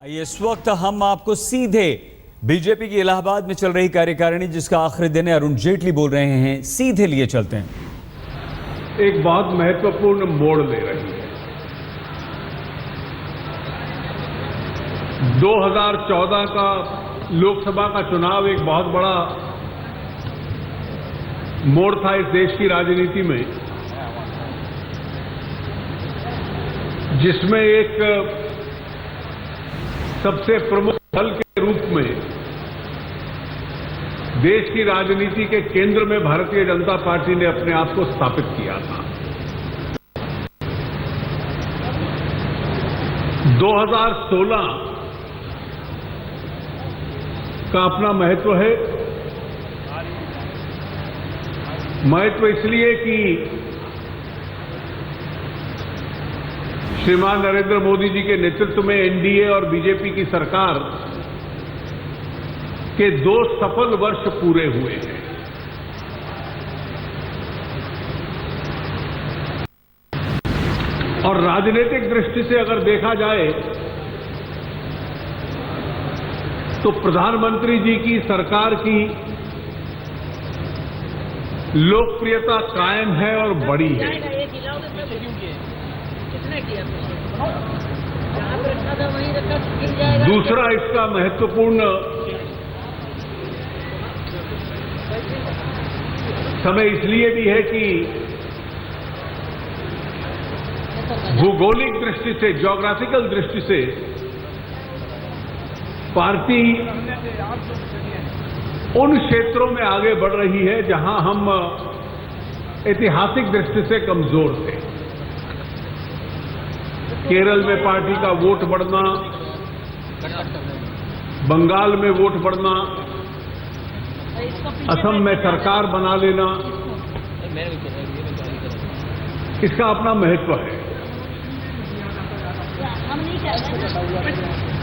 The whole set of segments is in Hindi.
इस वक्त हम आपको सीधे बीजेपी की इलाहाबाद में चल रही कार्यकारिणी जिसका आखिरी दिन है, अरुण जेटली बोल रहे हैं, सीधे लिए चलते हैं। एक बहुत महत्वपूर्ण मोड़ ले रही है। 2014 का लोकसभा का चुनाव एक बहुत बड़ा मोड़ था इस देश की राजनीति में, जिसमें एक सबसे प्रमुख दल के रूप में देश की राजनीति के केंद्र में भारतीय जनता पार्टी ने अपने आप को स्थापित किया था। 2016 का अपना महत्व है। महत्व इसलिए कि श्रीमान नरेंद्र मोदी जी के नेतृत्व में एनडीए और बीजेपी की सरकार के 2 सफल वर्ष पूरे हुए हैं। और राजनीतिक दृष्टि से अगर देखा जाए तो प्रधानमंत्री जी की सरकार की लोकप्रियता कायम है और बड़ी है। दूसरा इसका महत्वपूर्ण समय इसलिए भी है कि भौगोलिक दृष्टि से, ज्योग्राफिकल दृष्टि से पार्टी उन क्षेत्रों में आगे बढ़ रही है जहां हम ऐतिहासिक दृष्टि से कमजोर थे। केरल में पार्टी का वोट बढ़ना, बंगाल में वोट बढ़ना, असम में सरकार बना लेना, इसका अपना महत्व है।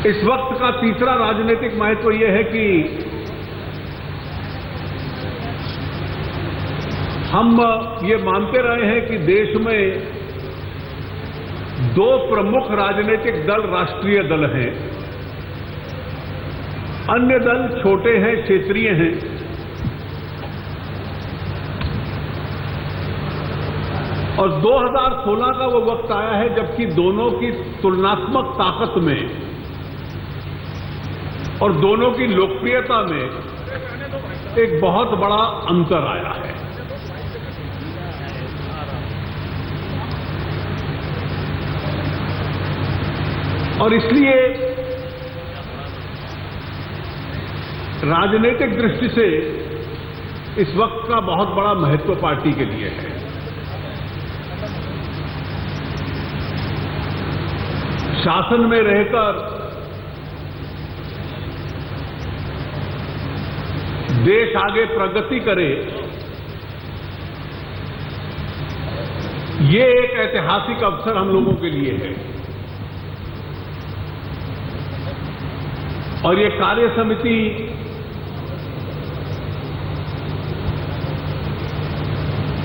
इस वक्त का तीसरा राजनीतिक महत्व यह है कि हम ये मानते रहे हैं कि देश में 2 प्रमुख राजनीतिक दल राष्ट्रीय दल हैं, अन्य दल छोटे हैं, क्षेत्रीय हैं। और 2016 का वो वक्त आया है जबकि दोनों की तुलनात्मक ताकत में और दोनों की लोकप्रियता में एक बहुत बड़ा अंतर आया है। और इसलिए राजनीतिक दृष्टि से इस वक्त का बहुत बड़ा महत्व पार्टी के लिए है। शासन में रहकर देश आगे प्रगति करे, ये एक ऐतिहासिक अवसर हम लोगों के लिए है। और ये कार्य समिति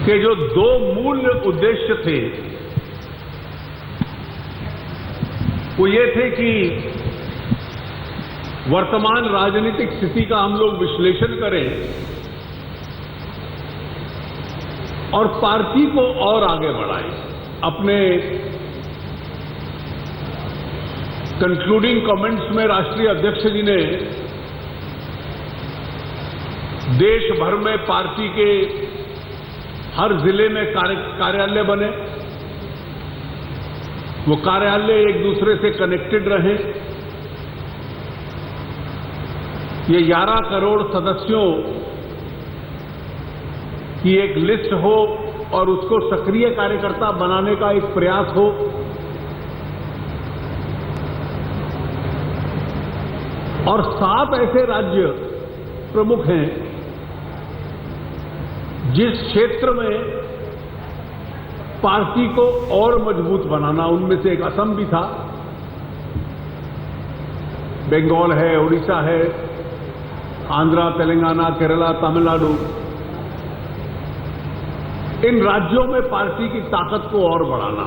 के जो 2 मूल उद्देश्य थे वो ये थे कि वर्तमान राजनीतिक स्थिति का हम लोग विश्लेषण करें और पार्टी को और आगे बढ़ाएं। अपने कंक्लूडिंग कमेंट्स में राष्ट्रीय अध्यक्ष जी ने देश भर में पार्टी के हर जिले में कार्यालय बने, वो कार्यालय एक दूसरे से कनेक्टेड रहे, ये 11 करोड़ सदस्यों की एक लिस्ट हो और उसको सक्रिय कार्यकर्ता बनाने का एक प्रयास हो। और 7 ऐसे राज्य प्रमुख हैं जिस क्षेत्र में पार्टी को और मजबूत बनाना, उनमें से एक असम भी था, बंगाल है, उड़ीसा है, आंध्रा, तेलंगाना, केरला, तमिलनाडु। इन राज्यों में पार्टी की ताकत को और बढ़ाना।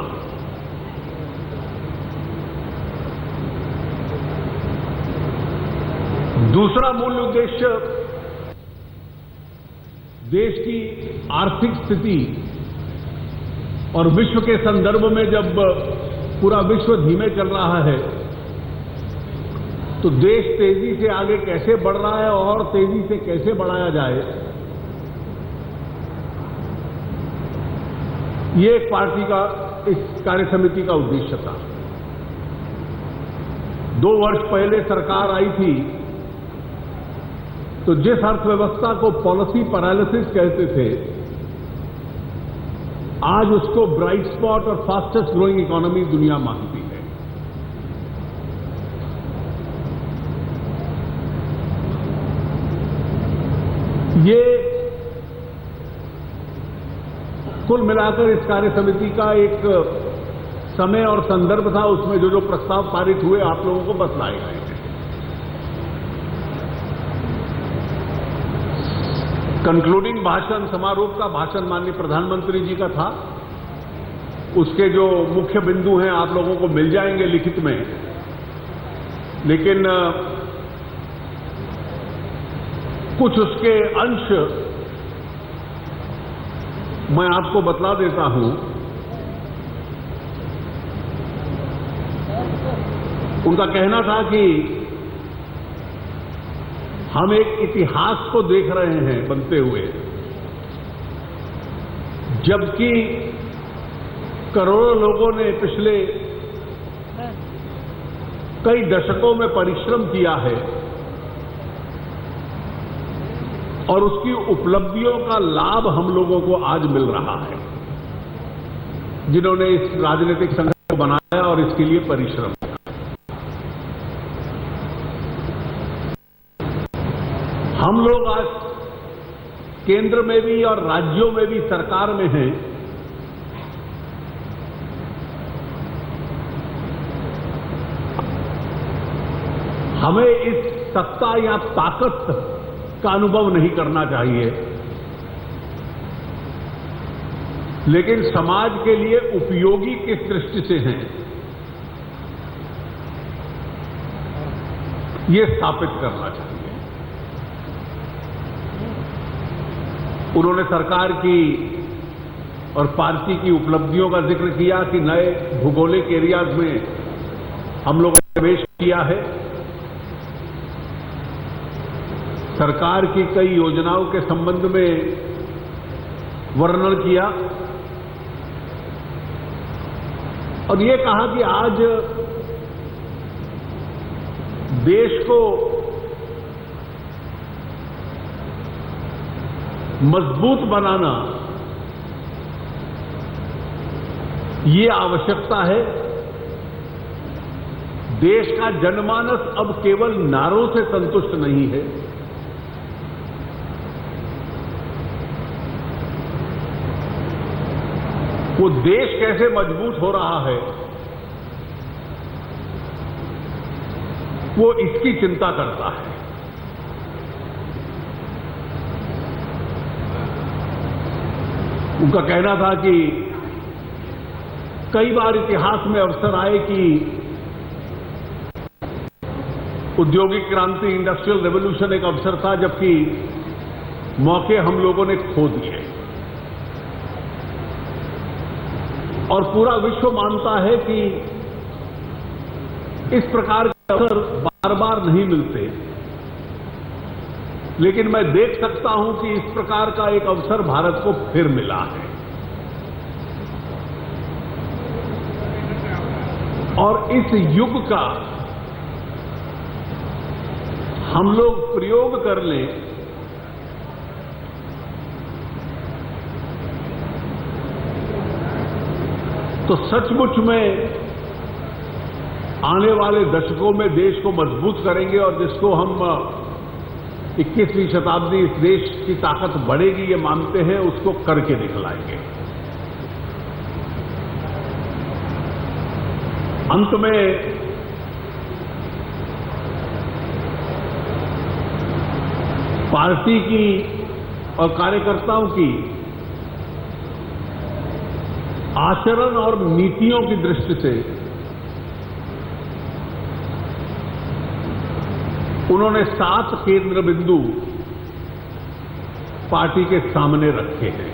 दूसरा मूल उद्देश्य देश की आर्थिक स्थिति और विश्व के संदर्भ में जब पूरा विश्व धीमे चल रहा है तो देश तेजी से आगे कैसे बढ़ रहा है और तेजी से कैसे बढ़ाया जाए, ये एक पार्टी का, इस कार्य समिति का उद्देश्य था। 2 वर्ष पहले सरकार आई थी तो जिस अर्थव्यवस्था को पॉलिसी पैरालिसिस कहते थे, आज उसको ब्राइट स्पॉट और फास्टेस्ट ग्रोइंग इकोनॉमी दुनिया मानती है। ये कुल मिलाकर इस कार्य समिति का एक समय और संदर्भ था, उसमें जो जो प्रस्ताव पारित हुए आप लोगों को बतलाए गए हैं। कंक्लूडिंग भाषण, समारोह का भाषण माननीय प्रधानमंत्री जी का था। उसके जो मुख्य बिंदु हैं आप लोगों को मिल जाएंगे लिखित में, लेकिन कुछ उसके अंश मैं आपको बतला देता हूं। उनका कहना था कि हम एक इतिहास को देख रहे हैं बनते हुए, जबकि करोड़ों लोगों ने पिछले कई दशकों में परिश्रम किया है और उसकी उपलब्धियों का लाभ हम लोगों को आज मिल रहा है, जिन्होंने इस राजनीतिक संगठन को बनाया और इसके लिए परिश्रम किया। हम लोग आज केंद्र में भी और राज्यों में भी सरकार में हैं, हमें इस सत्ता या ताकत का अनुभव नहीं करना चाहिए, लेकिन समाज के लिए उपयोगी किस दृष्टि से हैं, ये स्थापित करना चाहिए। उन्होंने सरकार की और पार्टी की उपलब्धियों का जिक्र किया कि नए भौगोलिक एरियाज में हम लोगों ने प्रवेश किया है। सरकार की कई योजनाओं के संबंध में वर्णन किया और ये कहा कि आज देश को मजबूत बनाना ये आवश्यकता है। देश का जनमानस अब केवल नारों से संतुष्ट नहीं है, वो देश कैसे मजबूत हो रहा है वो इसकी चिंता करता है। उनका कहना था कि कई बार इतिहास में अवसर आए कि औद्योगिक क्रांति, इंडस्ट्रियल रेवोल्यूशन एक अवसर था, जबकि मौके हम लोगों ने खो दिए और पूरा विश्व मानता है कि इस प्रकार के अवसर बार बार नहीं मिलते, लेकिन मैं देख सकता हूं कि इस प्रकार का एक अवसर भारत को फिर मिला है और इस युग का हम लोग प्रयोग कर लें तो सचमुच में आने वाले दशकों में देश को मजबूत करेंगे और जिसको हम 21वीं शताब्दी इस देश की ताकत बढ़ेगी ये मानते हैं, उसको करके दिखलाएंगे। अंत में पार्टी की और कार्यकर्ताओं की आचरण और नीतियों की दृष्टि से उन्होंने 7 केंद्र बिंदु पार्टी के सामने रखे हैं।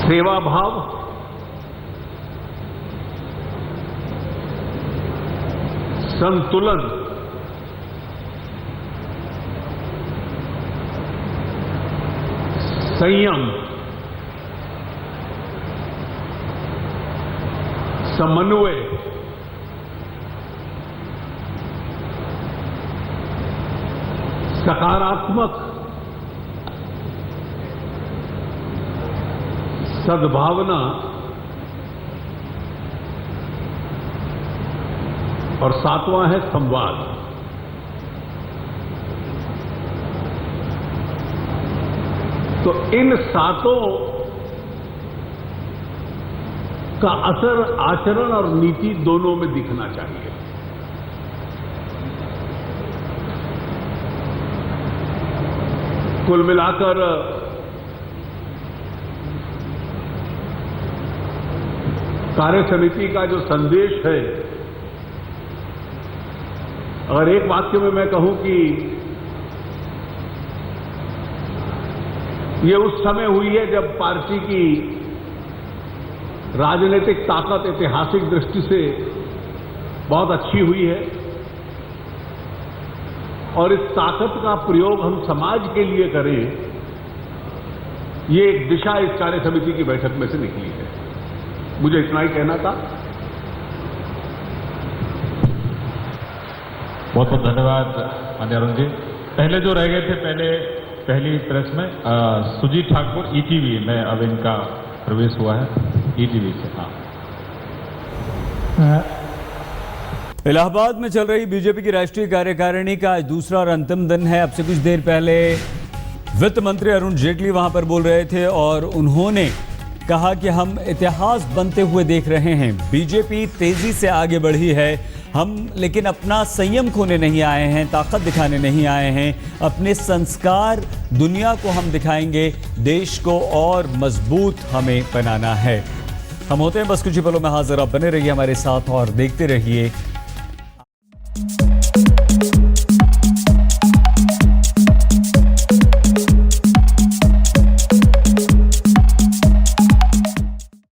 सेवा भाव, संतुलन, संयम, समन्वय, सकारात्मक, सद्भावना और 7वां है संवाद। तो इन 7 का असर आचरण और नीति दोनों में दिखना चाहिए। कुल मिलाकर कार्य समिति का जो संदेश है, अगर एक वाक्य में मैं कहूं कि ये उस समय हुई है जब पार्टी की राजनीतिक ताकत ऐतिहासिक दृष्टि से बहुत अच्छी हुई है और इस ताकत का प्रयोग हम समाज के लिए करें, ये एक दिशा इस कार्य समिति की बैठक में से निकली है। मुझे इतना ही कहना था। बहुत बहुत धन्यवाद माननीय अरुण जी। पहले जो रह गए थे पहली प्रेस में सुजीत ठाकुर ईटीवी में अब इनका प्रवेश हुआ है, ईटीवी से। हाँ, इलाहाबाद में चल रही बीजेपी की राष्ट्रीय कार्यकारिणी का आज दूसरा और अंतिम दिन है। अब से कुछ देर पहले वित्त मंत्री अरुण जेटली वहां पर बोल रहे थे और उन्होंने कहा कि हम इतिहास बनते हुए देख रहे हैं। बीजेपी तेजी से आगे बढ़ी है, हम लेकिन अपना संयम खोने नहीं आए हैं, ताकत दिखाने नहीं आए हैं। अपने संस्कार दुनिया को हम दिखाएंगे, देश को और मजबूत हमें बनाना है। हम होते हैं बस कुछ ही पलों में हाजिर। आप बने रहिए हमारे साथ और देखते रहिए